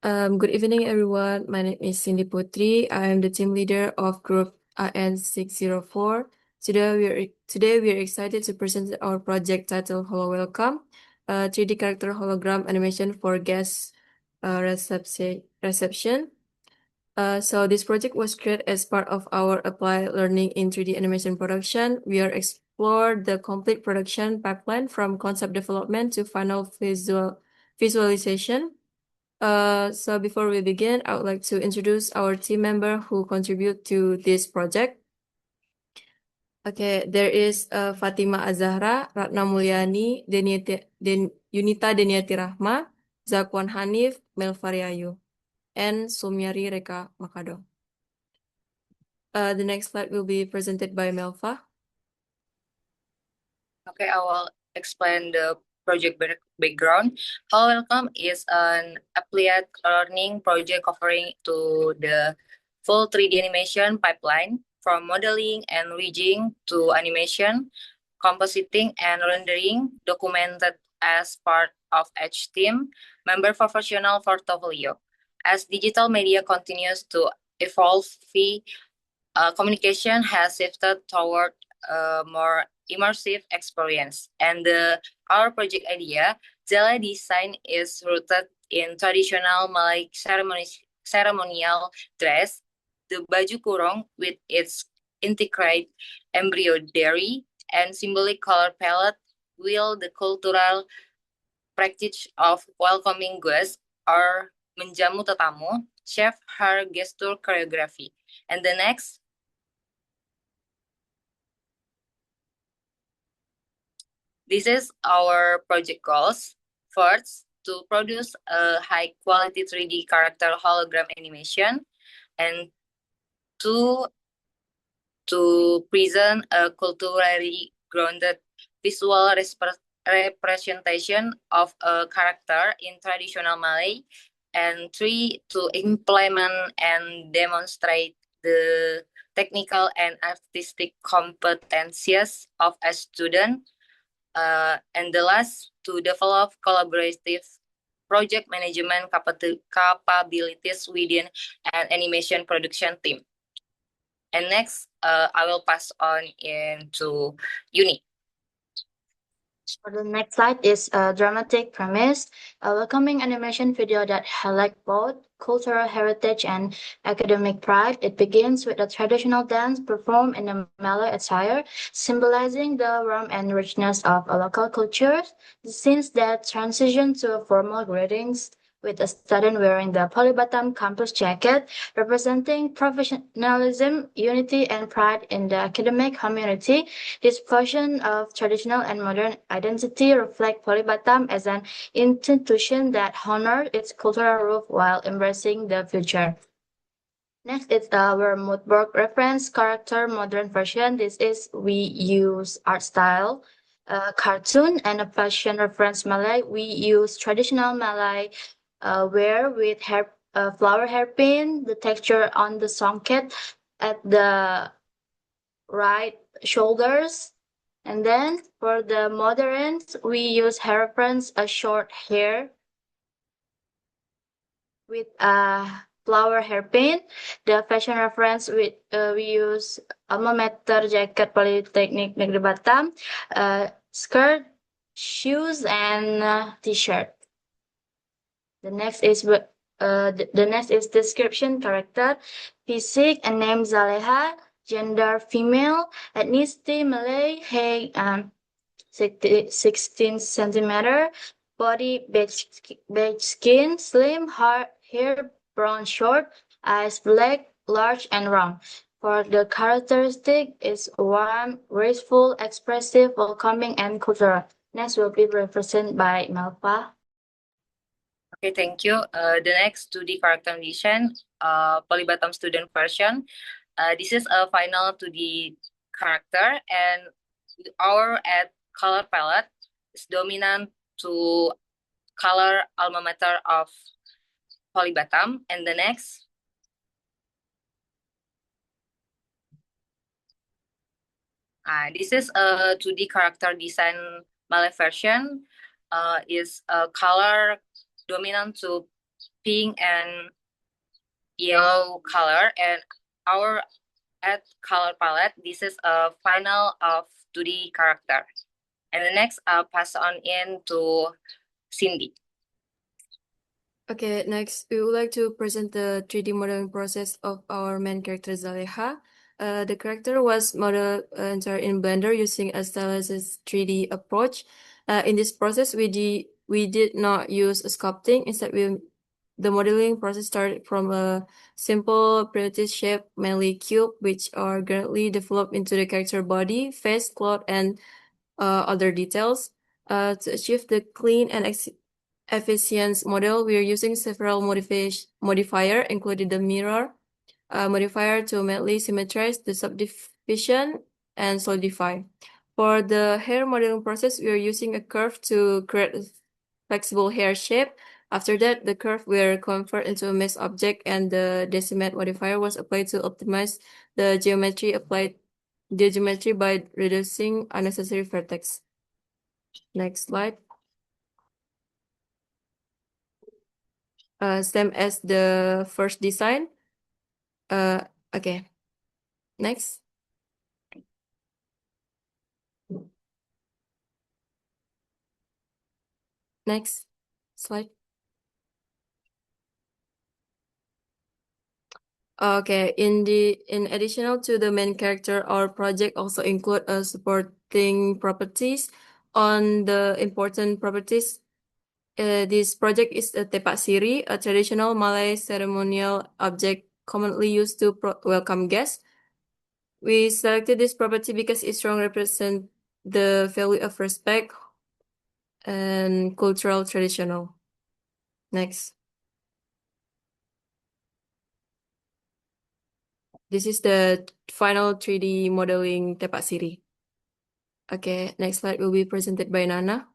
Good evening, everyone. My name is Cindy Putri. I am the team leader of Group AN604. Today we are excited to present our project titled Hello Welcome, 3D character hologram animation for guest reception. So this project was created as part of our applied learning in 3D animation production. We are explore the complete production pipeline from concept development to final visualization. So before we begin, I would like to introduce our team member who contribute to this project. Okay, there is Fatima Azahra, Ratna Mulyani, Yunita Deniati Rahma, Zakwan Hanif, Melvariayu, and Sumyari Reka Makado. The next slide will be presented by Melva. Okay, I will explain the project background. Hello Welcome is an applied learning project covering to the full 3D animation pipeline from modeling and rigging to animation, compositing and rendering, documented as part of each team member professional portfolio. As digital media continues to evolve, communication has shifted toward a more immersive experience. And our project idea, Jala design, is rooted in traditional Malay ceremonial dress, the baju kurung with its intricate embroidery and symbolic color palette, will the cultural practice of welcoming guests or menjamu tetamu, chef her gesture choreography. And the next, this is our project goals. First, to produce a high-quality 3D character hologram animation, and two, to present a culturally grounded visual representation of a character in traditional Malay, and three, to implement and demonstrate the technical and artistic competencies of a student. And the last, to develop collaborative project management capabilities within an animation production team. And next, I will pass on into Uni. So the next slide is a dramatic premise, a welcoming animation video that highlights both cultural heritage and academic pride. It begins with a traditional dance performed in a Malay attire, symbolizing the warmth and richness of a local culture. The scenes that transition to formal greetings with a student wearing the Polybatam campus jacket, representing professionalism, unity, and pride in the academic community. This fusion of traditional and modern identity reflects Polybatam as an institution that honors its cultural roots while embracing the future. Next is our Moodboard reference character modern version. This is we use art style, cartoon, and a fashion reference Malay. We use traditional Malay wear with flower hairpin, the texture on the songket at the right shoulders. And then for the moderns, we use hairpins, a short hair with a flower hairpin. The fashion reference with we use alma mater jacket Polytechnic Negeri Batam, skirt, shoes, and t-shirt. The next is the next is description character, physique and name Zaleha, gender female, ethnicity Malay, height 16 centimeter, body beige skin, slim, hair brown short, eyes black, large and round. For the characteristic is warm, graceful, expressive, welcoming, and cultural. Next will be represented by Melpa. Okay, thank you. The next 2D character design, Polybatam student version. This is a final 2D character, and our color palette is dominant to color alma mater of Polybatam. And the next, this is a 2D character design Malay version. Is a color dominant to pink and yellow color, and our add color palette. This is a final of 2D character. And the next, I'll pass on in to Cindy. Okay, next we would like to present the 3D modeling process of our main character Zaleha. The character was modeled entirely in Blender using a stylized 3D approach. In this process, we did not use sculpting. Instead, the modeling process started from a simple primitive shape, mainly cube, which are gradually developed into the character body, face, cloth, and other details. To achieve the clean and efficient model, we are using several modifier, including the mirror modifier to manually symmetrize the subdivision and solidify. For the hair modeling process, we are using a curve to create a flexible hair shape. After that, the curve will convert into a mesh object, and the decimate modifier was applied to optimize the geometry by reducing unnecessary vertex. Next slide. Same as the first design. Okay. Next. Next slide. Okay, in additional to the main character, our project also include supporting properties. On the important properties, this project is a tepak siri, a traditional Malay ceremonial object commonly used to welcome guests. We selected this property because it strongly represents the value of respect and cultural traditional. Next. This is the final 3D modeling tepak siri. Okay, next slide will be presented by Nana.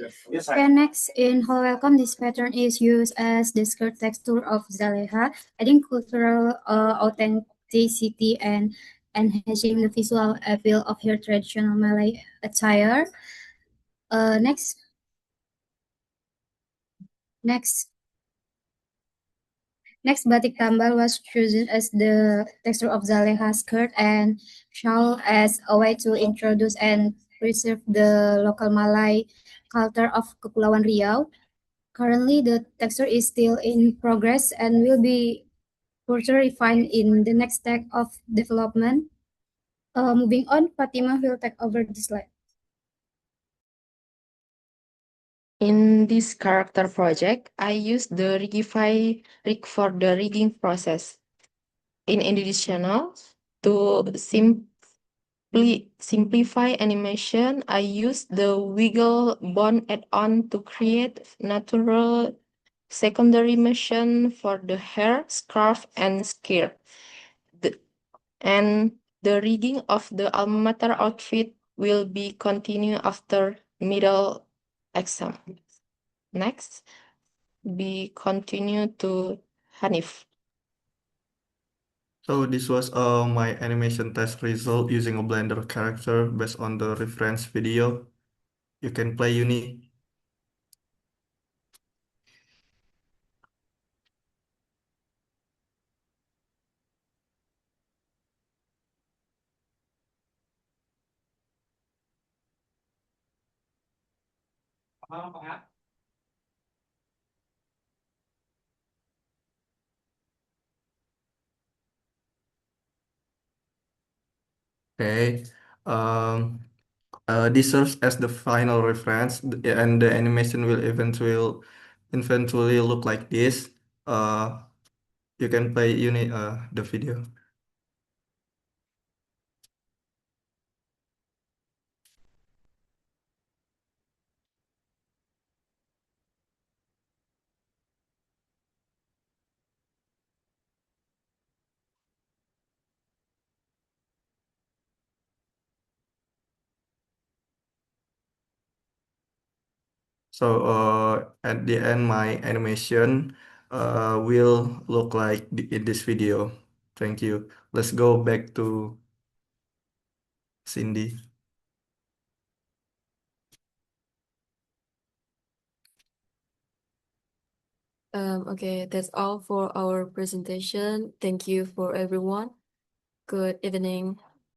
Okay, next in Hello Welcome, this pattern is used as the skirt texture of Zaleha, adding cultural authenticity and enhancing the visual appeal of her traditional Malay attire. Next. Next, batik tambal was chosen as the texture of Zaleha's skirt and shawl as a way to introduce and preserve the local Malay culture of Kepulauan Riau. Currently, the texture is still in progress and will be further refined in the next step of development. Moving on, Fatima will take over this slide. In this character project, I used the Rigify rig for the rigging process. In addition, to simplify animation, I used the Wiggle Bond add-on to create natural secondary motion for the hair, scarf, and skirt. And the rigging of the alma mater outfit will be continued after middle exam. Next, we continue to Hanif. So this was my animation test result using a Blender character based on the reference video. You can play Uni. Okay. This serves as the final reference, and the animation will eventually look like this. You can play Uni the video. So at the end, my animation will look like in this video. Thank you. Let's go back to Cindy. Okay, that's all for our presentation. Thank you for everyone. Good evening.